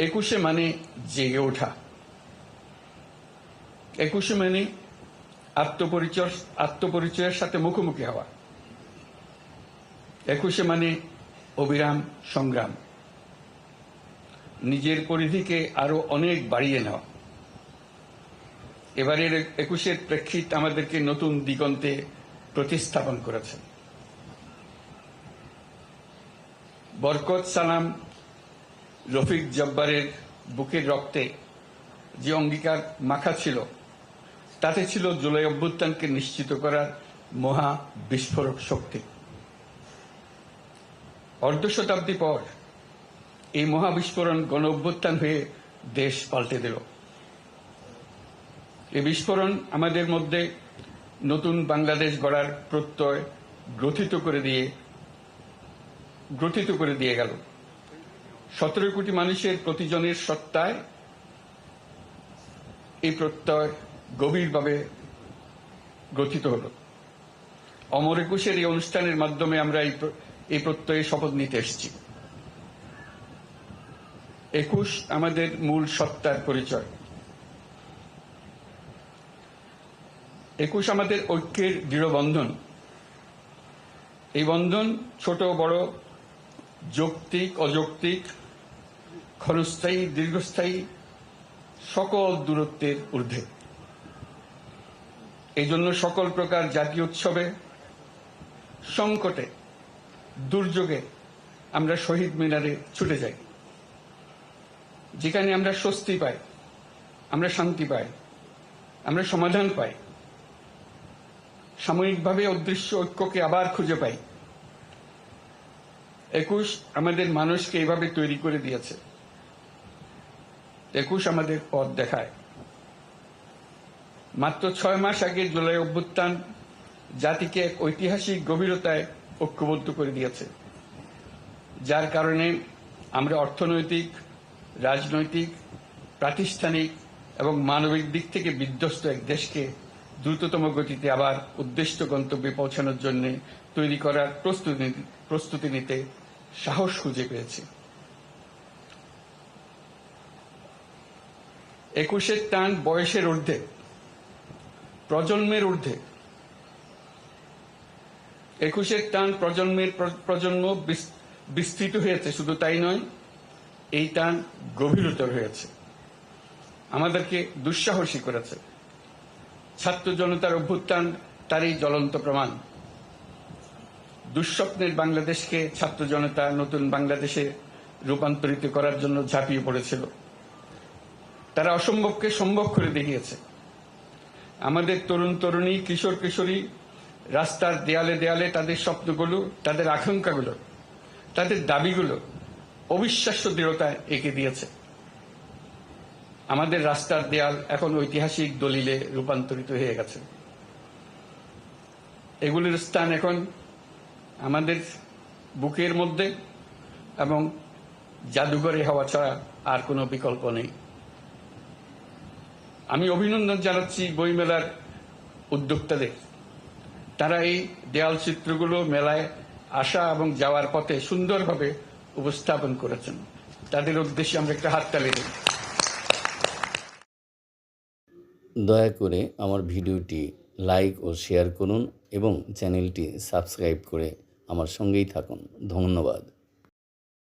একুশে মানে জেগে ওঠা, একুশে মানে আত্মপরিচয়ের সাথে মুখোমুখি হওয়া, একুশে মানে অবিরাম সংগ্রাম, নিজের পরিধিকে আরো অনেক বাড়িয়ে নেওয়া। এবারের একুশের প্রেক্ষিত আমাদেরকে নতুন দিগন্তে প্রতিস্থাপন করেছে। বরকত সালাম রফিক জব্বারের বুকের রক্তে যে অঙ্গীকার মাখা ছিল, তাতে ছিল জুলাই অভ্যুত্থানকে নিশ্চিত করার মহা বিস্ফোরক শক্তি। অর্ধ শতাব্দী পর এই মহা বিস্ফোরণ গণ অভ্যুত্থান হয়ে দেশ পাল্টে দিল। এই বিস্ফোরণ আমাদের মধ্যে নতুন বাংলাদেশ গড়ার প্রত্যয় গ্রথিত করে দিয়ে গেল। 17 কোটি মানুষের প্রতিজনের সত্তায় এই প্রত্যয় গভীরভাবে গ্রথিত হল। অমর একুশের এই অনুষ্ঠানের মাধ্যমে আমরা এই প্রত্যয়ে শপথ নিতে এসেছি। একুশ আমাদের মূল সত্তার পরিচয়। একুশ আমাদের ঐক্যের দৃঢ় বন্ধন। এই বন্ধন ছোট বড়, যৌক্তিক অযৌক্তিক, ক্ষণস্থায়ী দীর্ঘস্থায়ী সকল দূরত্বের ঊর্ধ্বে। এই জন্য সকল প্রকার জাতীয় উৎসবে, সংকটে, দুর্যোগে আমরা শহীদ মিনারে ছুটে যাই। যেখানে আমরা স্বস্তি পাই, আমরা শান্তি পাই, আমরা সমাধান পাই, সাময়িকভাবে অদৃশ্য ঐক্যকে আবার খুঁজে পাই। একুশ আমাদের মানুষকে এইভাবে তৈরি করে দিয়েছে। একুশ আমাদের পথ দেখায়। মাত্র 6 মাস আগে জুলাই অভ্যুত্থান জাতিকে এক ঐতিহাসিক গভীরতায় ঐক্যবদ্ধ করে দিয়েছে, যার কারণে আমরা অর্থনৈতিক, রাজনৈতিক, প্রাতিষ্ঠানিক এবং মানবিক দিক থেকে বিধ্বস্ত এক দেশকে দ্রুততম গতিতে আবার উদ্দিষ্ট গন্তব্যে পৌঁছানোর জন্য তৈরি করার প্রস্তুতি নিতে সাহস খুঁজে পেয়েছি। একুশের টান বয়সের ঊর্ধ্বে, প্রজন্মের ঊর্ধ্বে। একুশের টান প্রজন্ম বিস্তৃত হয়েছে, শুধু তাই নয়, এই টান গভীরতর হয়েছে, আমাদেরকে দুঃসাহসী করেছে। ছাত্র জনতার অভ্যুত্থান তার এই জ্বলন্ত প্রমাণ। দুঃস্বপ্নের বাংলাদেশকে ছাত্র জনতা নতুন বাংলাদেশে রূপান্তরিত করার জন্য ঝাঁপিয়ে পড়েছিল। তারা অসম্ভবকে সম্ভব করে দেখিয়েছে। আমাদের তরুণ তরুণী, কিশোর কিশোরী রাস্তার দেয়ালে দেয়ালে তাদের স্বপ্নগুলো, তাদের আকাঙ্ক্ষাগুলো, তাদের দাবিগুলো অবিশ্বাস্য দৃঢ়তায় এঁকে দিয়েছে। আমাদের রাস্তার দেয়াল এখন ঐতিহাসিক দলিলে রূপান্তরিত হয়ে গেছে। এগুলির স্থান এখন আমাদের বুকের মধ্যে এবং জাদুঘরে হওয়া ছাড়া আর কোনো বিকল্প নেই। আমি অভিনন্দন জানাচ্ছি বইমেলার উদ্যোক্তাদের। তারা এই দেয়াল চিত্রগুলো মেলায় আসা এবং যাওয়ার পথে সুন্দরভাবে উপস্থাপন করেছেন। তাদের উদ্দেশ্যে আমরা একটা হাততালি দিই। দয়া করে আমার ভিডিওটি লাইক ও শেয়ার করুন এবং চ্যানেলটি সাবস্ক্রাইব করে আমার সঙ্গেই থাকুন। ধন্যবাদ।